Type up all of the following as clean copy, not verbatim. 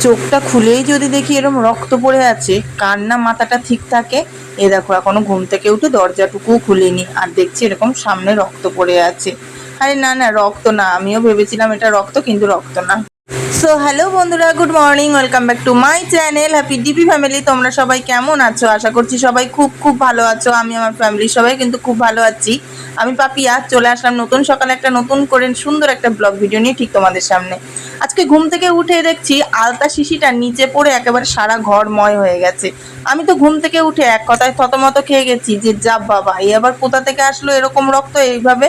চোখটা খুলেই যদি দেখি এরকম রক্ত পড়ে আছে, কার না মাথাটা ঠিক থাকে। এ দেখো এখনো ঘুম থেকে উঠে দরজাটুকুও খুলিনি, আর দেখছি এরকম সামনে রক্ত পড়ে আছে। আরে না না, রক্ত না, আমিও ভেবেছিলাম এটা রক্ত, কিন্তু রক্ত না। সো হ্যালো বন্ধুরা, good morning, welcome back to my channel happy DP family. তোমরা সবাই কেমন আছো? আশা করছি সবাই খুব খুব ভালো আছো। আমি আমার ফ্যামিলির সবাই কিন্তু খুব ভালো আছি। আমি পাপিয়া চলে আসলাম নতুন সকালে একটা নতুন করে সুন্দর একটা ব্লগ ভিডিও নিয়ে ঠিক তোমাদের সামনে। আজকে ঘুম থেকে উঠে দেখছি আলতা শিশিটা নিচে পড়ে একেবারে সারা ঘরময় হয়ে গেছে। আমি তো ঘুম থেকে উঠে এক কথায় থতমত খেয়ে গেছি যে যা বাবা, এই আবার কোথা থেকে আসলো এরকম রক্ত এইভাবে।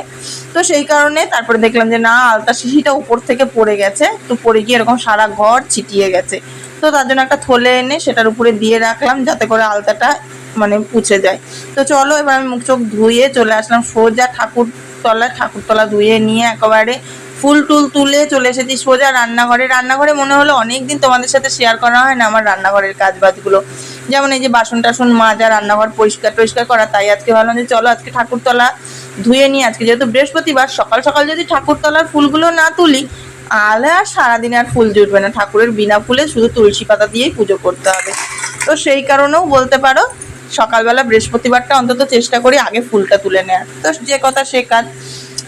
তো সেই কারণে তারপরে দেখলাম যে না, আলতা শিশিটা উপর থেকে পড়ে গেছে, তো পড়ে গিয়ে এরকম সারা ঘর ছিটিয়ে গেছে। তো তার জন্য একটা থলে এনে সেটার উপরে দিয়ে রাখলাম যাতে করে আলতাটা মানে পুছে যায়। তো চলো এবার আমি মুখ চোখ ধুয়ে চলে আসলাম সোজা ঠাকুরতলা ধুয়ে নিয়ে একেবারে ফুল টুল তুলে চলে এসেছি সোজা রান্নাঘরে মনে হলো অনেকদিন তোমাদের সাথে শেয়ার করা হয় না আমার রান্নাঘরের কাজ বাজগুলো, যেমন এই যে বাসন টাসন মাজা, রান্নাঘর পরিষ্কার করা। তাই আজকে ভাবলাম যে চলো আজকে ঠাকুরতলা ধুয়ে নিয়ে, আজকে যেহেতু বৃহস্পতিবার, সকাল সকাল যদি ঠাকুরতলার ফুলগুলো না তুলি তাহলে আর সারাদিনে আর ফুল জুটবে না। ঠাকুরের বিনা ফুলে শুধু তুলসী পাতা দিয়েই পুজো করতে হবে। তো সেই কারণেও বলতে পারো সকালবেলা বৃহস্পতিবারটা অন্তত চেষ্টা করি আগে ফুলটা তুলে নেওয়ার। তো যে কথা সে কাজ,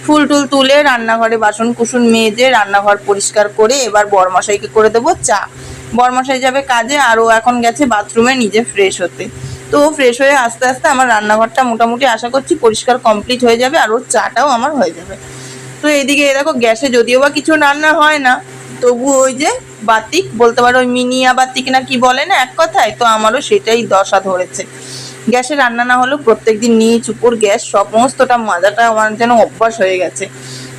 ফুল টুল তুলে রান্নাঘরে বাসন কুসুন মেজে রান্নাঘর পরিষ্কার করে এবার বরমশাইকে করে দেবো চা। বরমশাই যাবে কাজে, আর ও এখন গেছে বাথরুমে নিজে ফ্রেশ হতে। তো ফ্রেশ হয়ে আস্তে আস্তে আমার রান্নাঘরটা মোটামুটি আশা করছি পরিষ্কার কমপ্লিট হয়ে যাবে, আর ওর চাটাও আমার হয়ে যাবে। তো এইদিকে দেখো গ্যাসে যদিও বা কিছু রান্না হয় না, তবু ওই যে বাতিক বলতে পারো, ওই মিনিয়া বাতিক না কি বলে না এক কথায়, তো আমারও সেটাই দশা ধরেছে। গ্যাসে রান্না না হলেও প্রত্যেকদিন নিচ উপর গ্যাস সমস্তটা মাজাটা আমার যেন অভ্যাস হয়ে গেছে।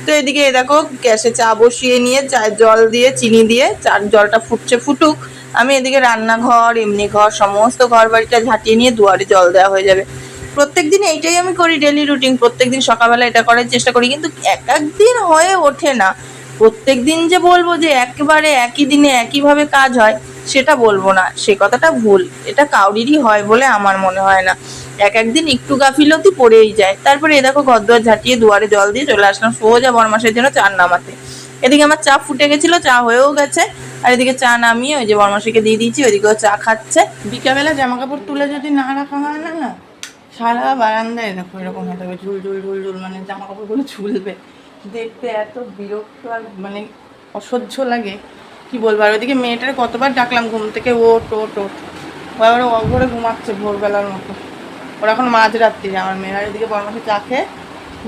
তো এদিকে দেখো গ্যাসে চা বসিয়ে নিয়ে চায়ের জল দিয়ে চিনি দিয়ে চার জলটা ফুটুক, আমি এদিকে রান্নাঘর এমনি ঘর সমস্ত ঘর বাড়িটা ঝাঁটিয়ে নিয়ে দুয়ারে জল দেওয়া হয়ে যাবে। প্রত্যেকদিন এইটাই আমি করি, ডেলি রুটিন। প্রত্যেকদিন সকালবেলা এটা করার চেষ্টা করি, কিন্তু এক একদিন হয়ে ওঠে না। প্রত্যেকদিন যে বলবো যে একেবারে একই দিনে একইভাবে কাজ হয় সেটা বলবো না, সে কথাটা ভুল। এটা কাউরিরই হয় বলে আমার মনে হয় না। এক একদিন একটু গাফিলতি পড়েই যায়। তারপরে এ দেখো ঘর দুয়ার ঝাঁটিয়ে দুয়ারে জল দিয়ে চলে আসলাম সোজা বরমাসের জন্য চা নামাতে। এদিকে আমার চা ফুটে গেছিলো, চা হয়েও গেছে। আর এদিকে চা নামিয়ে ওই যে বরমাসিকে দিয়ে দিয়েছি, ওইদিকেও চা খাচ্ছে। বিকালবেলা জামা কাপড় তুলে যদি না রাখা হয় না না, সারা বারান্দায় দেখো এরকম হয়ে যাবে ঝুল ঝুল ঝুল ঝুল, মানে জামা কাপড়গুলো ঝুলবে। দেখতে এত বিরক্ত আর মানে অসহ্য লাগে কি বলবো। আর ওইদিকে মেয়েটার কতবার ডাকলাম ঘুম থেকে, ওট ওট ওট, ওরা অঘরে ঘুমাচ্ছে ভোরবেলার মতো। ওরা এখন মাঝরাত্রি আমার মেয়েরা। এদিকে বরমাসে চা খেয়ে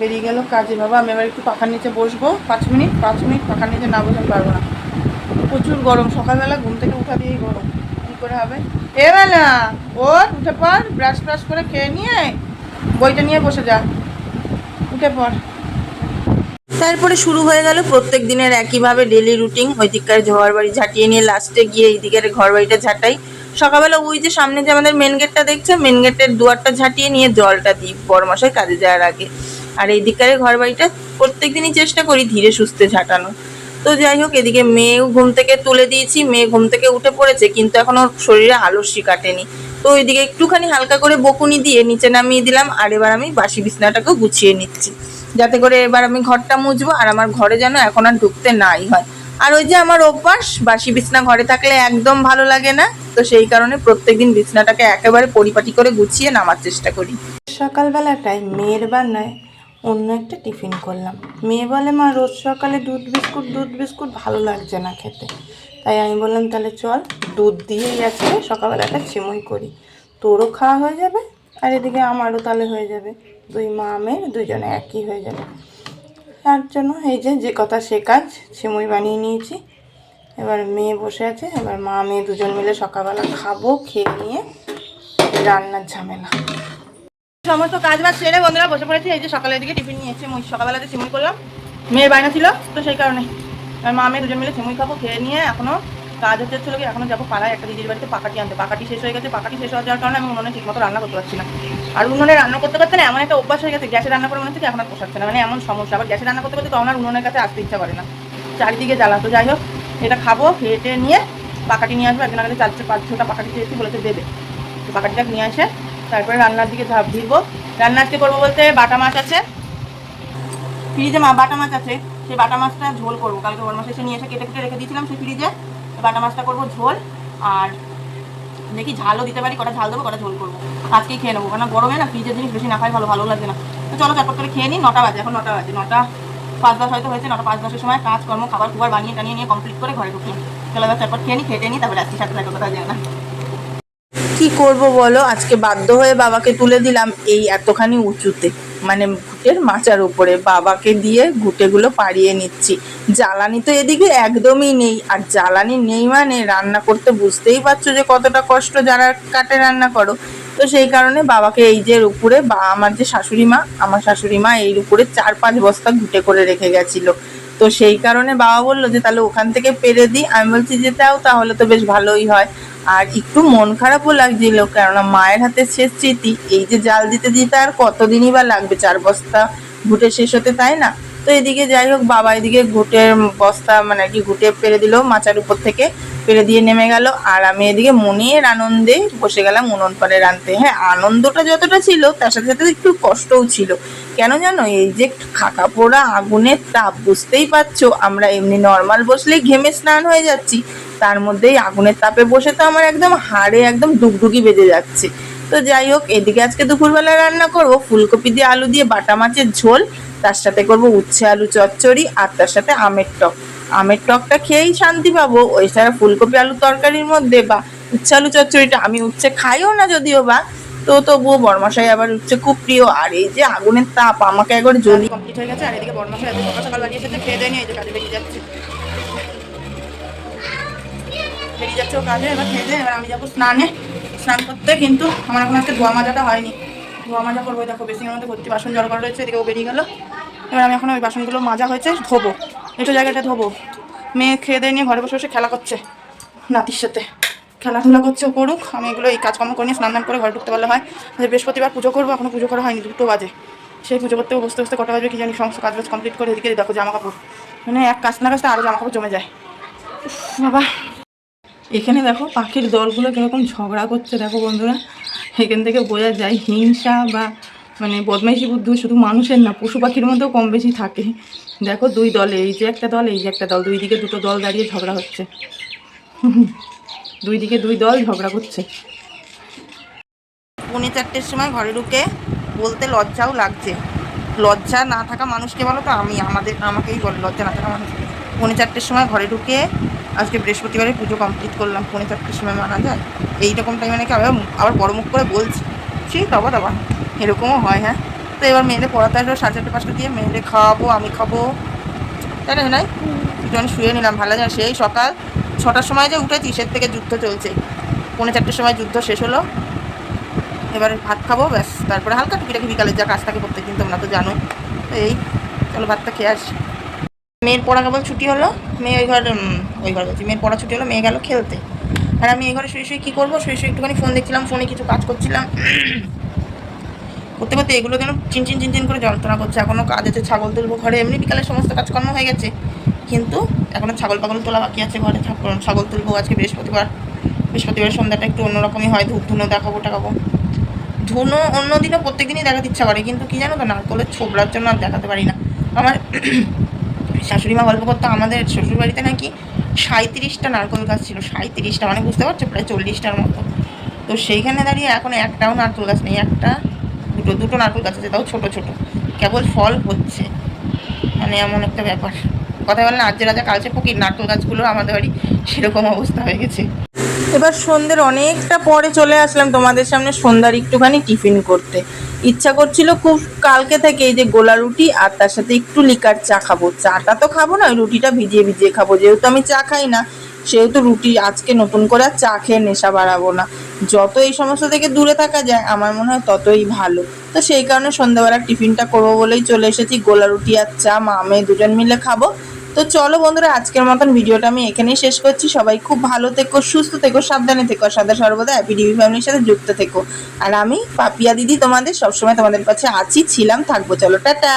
বেরিয়ে গেল কাজে। বাবা আমি এবার একটু পাখার নিচে বসবো 5 মিনিট পাখার নিচে না বসে পারবো না, প্রচুর গরম। সকালবেলা ঘুম থেকে উঠা দিয়েই গরম, কী করে হবে। এবেলা ওর উঠে পর, ব্রাশ করে খেয়ে নিয়ে বইটা নিয়ে বসে যা, উঠে পর। তারপরে শুরু হয়ে গেল প্রত্যেক দিনের একইভাবে ডেলি রুটিন। ওই দিককার ঘর বাড়ি ঝাঁটিয়ে নিয়ে লাস্টে গিয়ে এই দিকের ঘর বাড়িটা ঝাঁটাই। সকালবেলা ওই যে সামনে যে আমাদের মেন গেটটা দেখছে, মেন গেটের দুয়ারটা ঝাঁটিয়ে নিয়ে জলটা দিই বরমশাই কাজে যাওয়ার আগে। আর এই দিককার ঘর বাড়িটা প্রত্যেক দিনই চেষ্টা করি ধীরে সুস্থে ঝাঁটানো। তো যাই হোক, এদিকে মেয়েও ঘুম থেকে তুলে দিয়েছি, মেয়ে ঘুম থেকে উঠে পড়েছে, কিন্তু এখন ওর শরীরে আলস্যি কাটেনি। তো ওইদিকে একটুখানি হালকা করে বকুনি দিয়ে নিচে নামিয়ে দিলাম। আর এবার আমি বাসি বিছনাটাকেও গুছিয়ে নিচ্ছি, যাতে করে এবার আমি ঘরটা মুছবো আর আমার ঘরে যেন এখন আর ঢুকতে নাই হয়। আর ওই যে আমার অভ্যাস, বাসি বিছনা ঘরে থাকলে একদম ভালো লাগে না। তো সেই কারণে প্রত্যেকদিন বিছনাটাকে একেবারে পরিপাটি করে গুছিয়ে নামার চেষ্টা করি। সকালবেলাটায় মেয়ের বানায় অন্য একটা টিফিন করলাম। মেয়ে বলে মা রোজ সকালে দুধ বিস্কুট ভালো লাগছে না খেতে। তাই আমি বললাম তাহলে চল দুধ দিয়েই আজকে সকালবেলাটা সিমুই করি, তোরও খাওয়া হয়ে যাবে আর এদিকে আমারও তাহলে হয়ে যাবে, দুই মা মেয়ে দুজনে একই হয়ে যাবে। তার জন্য এই যে কথা সে কাজ, সিমুই বানিয়ে নিয়েছি। এবার মেয়ে বসে আছে, এবার মা মেয়ে দুজন মিলে সকালবেলা খাবো, খেয়ে নিয়ে রান্নার ঝামেলা। সমস্ত কাজ বাজ সেরে বন্ধুরা বসে পড়েছি। এই যে সকালের দিকে টিফিন নিয়েছি, সকালবেলাতে সিমুই করলাম, মেয়ের বায়না ছিল তো সেই কারণে। আর মা মেয়ে দুজন মিলে সিমুই খাবো, খেয়ে নিয়ে এখনও কাজ হচ্ছে কি, এখনও যাবো পাড়ায় একটা দিদির বাড়িতে পাকাটি আনতে। পাকাটি শেষ হয়ে গেছে, পাকাটি শেষ হয়ে যাওয়ার কারণে আমি উনুনে ঠিকমতো রান্না করতে পারছি না। আর উনুনে রান্না করতে করতে না এমন একটা অভ্যাস হয়ে গেছে, গ্যাসে রান্না করে মনে হচ্ছে এখন আর পোষাচ্ছে না, মানে এমন সমস্যা। আবার গ্যাসে রান্না করতে করতে তখন আর উনুনের কাছে আসতে ইচ্ছা করে না, চারিদিকে জ্বালা। তো যাই হোক, এটা খাবো, খেয়ে নিয়ে পাকাটি নিয়ে আসবো। একজন আগে 4-5-6টা পাকাটি চেয়েছি, বলেছে দেবে। তো পাকাটিটা নিয়ে আসে তারপরে রান্নার দিকে ঝাঁপ দিবো। রান্না আজকে করবো বলতে বাটা মাছ আছে ফ্রিজে, বাটা মাছ আছে, সেই বাটা মাছটা ঝোল করবো। কালকে ওর মাছ এসে নিয়ে এসে কেটে রেখে দিয়েছিলাম সেই ফ্রিজে, বাটা মাছটা করবো ঝোল, আর দেখি ঝালও দিতে পারি, কটা ঝাল দেবো কটা ঝোল করবো। আজকেই খেয়ে নেবো, কারণ গরমে না ফ্রিজের জিনিস বেশি না খাই ভালো লাগছে না। তো চলো চটপট করে খেয়ে নিই। 9টা বাজে, এখন 9টা বাজে, 9:05 হয়তো হয়েছে। 9:05 সময় কাজকর্ম খাবার খুবার বানিয়ে টানিয়ে নিয়ে কমপ্লিট করে ঘরে ঢুকলাম। চলো এবার চটপট খেয়ে নিই, খেটে নিই, তারপরে আজকে সাথে থাকো, কোথাও যায় না। কি করব বলো, আজকে বাধ্য হয়ে বাবাকে তুলে দিলাম এই এতখানি উঁচুতে, মানে ঘুটের মাচার উপরে বাবাকে দিয়ে ঘুটেগুলো পাড়িয়ে নিচ্ছি। জ্বালানি তো এদিকে একদমই নেই, আর জ্বালানি নেই মানে রান্না করতে বুঝতেই পারছো যে কতটা কষ্ট যারা কাটে রান্না করো। তো সেই কারণে বাবাকে এই যে উপরে বা আমার যে আমার শাশুড়ি মা এর উপরে 4-5 বস্তা ঘুটে করে রেখে গেছিল। তো সেই কারণে বাবা বললো যে তাহলে ওখান থেকে পেরে দিই। আমি বলছি যে তাহলে তো বেশ ভালোই হয়। আর একটু মন খারাপও লাগছিল, কেননা মায়ের হাতে শেষ স্মৃতি। এই যে জাল দিতে দিতে আর কতদিনই বা লাগবে 4 বস্তা ঘুটে শেষ হতে, তাই না? তো এদিকে যাই হোক, বাবা এদিকে ঘুটের বস্তা মানে কি ঘুটে পেরে দিল, মাচার উপর থেকে পেরে দিয়ে নেমে গেল, আর আমি এদিকে মনের আনন্দে বসে গেলাম উনুন পাড়ে রাঁধতে। হ্যাঁ, আনন্দটা যতটা ছিল তার সাথে সাথে একটু কষ্টও ছিল। কেন জানো, এই যে খাকা পোড়া আগুনের তাপ, বুঝতেই পারছো, আমরা এমনি নর্মাল বসলেই ঘেমে স্নান হয়ে যাচ্ছি, তার মধ্যেই আগুনের তাপে বসে তো আমার একদম হাড়ে একদম ডুগডুগি বেজে যাচ্ছে। তো যাই হোক, এদিকে আজকে দুপুরবেলা রান্না করব ফুলকপি দিয়ে আলু দিয়ে বাটা মাছের ঝোল, তার সাথে করব উচ্ছে আলু চচ্চড়ি, আর তার সাথে আমের টক। আমের টকটা খেয়েই শান্তি পাবো, ওই ছাড়া ফুলকপি আলু তরকারির মধ্যে বা উচ্ছে আলু চচ্চড়িটা, আমি উচ্ছে খাইও না যদিও বা, তো তবুও বরমশাই আবার উচ্ছে খুব প্রিয়। আর এই যে আগুনের তাপ আমাকে একবার জলদি কমপ্লিট হয়ে গেছে। আর এদিকে বরমশাই আজকে সকাল সকাল বানিয়ে এসেছে, খেয়ে দেয়নি, এই যে কাজে বেরিয়ে যাচ্ছে ও কাজে। এবার খেয়ে দেয়, এবার আমি যাবো স্নান করতে। কিন্তু আমার এখন আজকে ধোয়া মাজাটা হয়নি, ধোয়া মাজা করবো। দেখো বেসিনের মধ্যে ভর্তি বাসন জল করা রয়েছে, এদিকে ও বেরিয়ে গেলো। এবার আমি এখন ওই বাসনগুলো মাজা হয়েছে ধোবো, একটু জায়গাটা ধোবো। মেয়ে খেয়ে দিয়ে নিয়ে ঘরে বসে বসে খেলা করছে, নাতির সাথে খেলাধুলা করছে, ও করুক। আমি এগুলো এই কাজকর্ম করে নিয়ে স্নান করে ঘরে ঢুকতে পারলে হয়। বৃহস্পতিবার পুজো করবো, এখনো পুজো করা হয়নি, 2টো বাজে। সেই পুজো করতে বসতে বসতে কটা বাজবে কি জানি। সমস্ত কাজ কমপ্লিট করে এদিকে দেখো জামা কাপড়, মানে এক কাজ না কাজটা আরও জামা কাপড় জমে যায় বাবা। এখানে দেখো পাখির দলগুলো কীরকম ঝগড়া করছে, দেখো বন্ধুরা, এখান থেকে বোঝা যায় হিংসা বা মানে বদমাইশি বুদ্ধি শুধু মানুষের না, পশু পাখির মধ্যেও কম বেশি থাকে। দেখো 2 দলে, এই যে একটা দল, এই যে একটা দল, 2 দিকে 2টো দল দাঁড়িয়ে ঝগড়া হচ্ছে। 2 দিকে 2 দল ঝগড়া করছে। 4:45 সময় ঘরে ঢুকে বলতে লজ্জাও লাগছে। লজ্জা না থাকা মানুষকে বলো তো, আমাকেই বলে লজ্জা না থাকা মানুষ। 4:45 সময় ঘরে ঢুকে আজকে বৃহস্পতিবারে পুজো কমপ্লিট করলাম। 4:45 সময় মানা যায়? এইরকম টাইমে নাকি আবার বড় মুখ করে বলছি, দাবা এরকমও হয়। হ্যাঁ, তো এবার মেয়েদের পড়াতে আসবে 4:30-5টা দিয়ে, মেয়েদের খাওয়াবো, আমি খাবো, তাই না? নাই একটুখানি শুয়ে নিলাম, ভালো যায়। সেই সকাল 6টার সময় যে উঠেছি, সে থেকে যুদ্ধ চলছে। 4:45 সময় যুদ্ধ শেষ হলো, এবার ভাত খাবো, ব্যাস। তারপরে হালকা টুকিটাকি বিকালের যা কাজ থাকে প্রত্যেকদিন, তোমরা তো জানোই। তো এই চলো ভাতটা খেয়ে আসি। মেয়ের পড়া কেবল ছুটি হলো, মেয়ে ওই ঘর বলছি, মেয়ের পড়া ছুটি হলো, মেয়ে গেল খেলতে। আর আমি এই ঘরে শুয়ে কী করবো, শুয়ে একটুখানি ফোন দেখছিলাম, ফোনে কিছু কাজ করছিলাম। করতে করতে এগুলো যেন চিনচিন করে যন্ত্রণা করছে। এখনও কাজ আছে, ছাগল তুলবো ঘরে। এমনি বিকালের সমস্ত কাজকর্ম হয়ে গেছে, কিন্তু এখনও ছাগল তোলা বাকি আছে ঘরে। ছাগল তুলবো আজকে বৃহস্পতিবার সন্ধ্যাটা একটু অন্যরকমই হয়, ধূনো টাকাবো। ধুনো অন্য দিনও প্রত্যেক দিনই দেখাতে ইচ্ছা করে, কিন্তু কী জানো তো, নারকলের ছোবড়ার জন্য আর দেখাতে পারি না। আমার শাশুড়ি মা গল্প করতো, আমাদের শ্বশুরবাড়িতে নাকি 37টা নারকল গাছ ছিল। 37টা মানে বুঝতে পারছো, প্রায় 40টার মতো। তো সেইখানে দাঁড়িয়ে এখন একটাও নারকল গাছ নেই। দুটো নারকল গাছ আছে, তাও ছোটো কেবল ফল হচ্ছে। মানে এমন একটা ব্যাপার। কথা বলেন আজ রাজা কালচে ফকির, নারকল গাছগুলো আমাদের বাড়ি সেরকম অবস্থা হয়ে গেছে। এবার সন্ধ্যের অনেকটা পরে চলে আসলাম তোমাদের সামনে সন্ধ্যার একটুখানি টিফিন করতে। ইচ্ছা করছিল খুব কালকে থেকে এই যে গোলা রুটি, আর তার সাথে একটু লিকার চা খাবো। চাটা তো খাবো না, রুটিটা ভিজিয়ে খাবো। যেহেতু আমি চা খাই না, সেহেতু রুটি আজকে নতুন করে আর চা খেয়ে নেশা বাড়াবো না। যত এই সমস্ত থেকে দূরে থাকা যায় আমার মনে হয় ততই ভালো। তো সেই কারণে সন্ধ্যাবেলার টিফিনটা করবো বলেই চলে এসেছি। গোলা রুটি আর চা মা মেয়ে দুজন মিলে খাবো। তো চলো বন্ধুরা, আজকের মতন ভিডিওটা আমি এখানেই শেষ করছি। সবাই খুব ভালো থেকো, সুস্থ থেকো, সাবধানে থেকো, সদা সর্বদা হ্যাপি ডিবি ফ্যামিলির সাথে যুক্ত থেকো। আর আমি পাপিয়া দিদি তোমাদের সবসময় তোমাদের কাছে ছিলাম, থাকবো। চলো টাটা।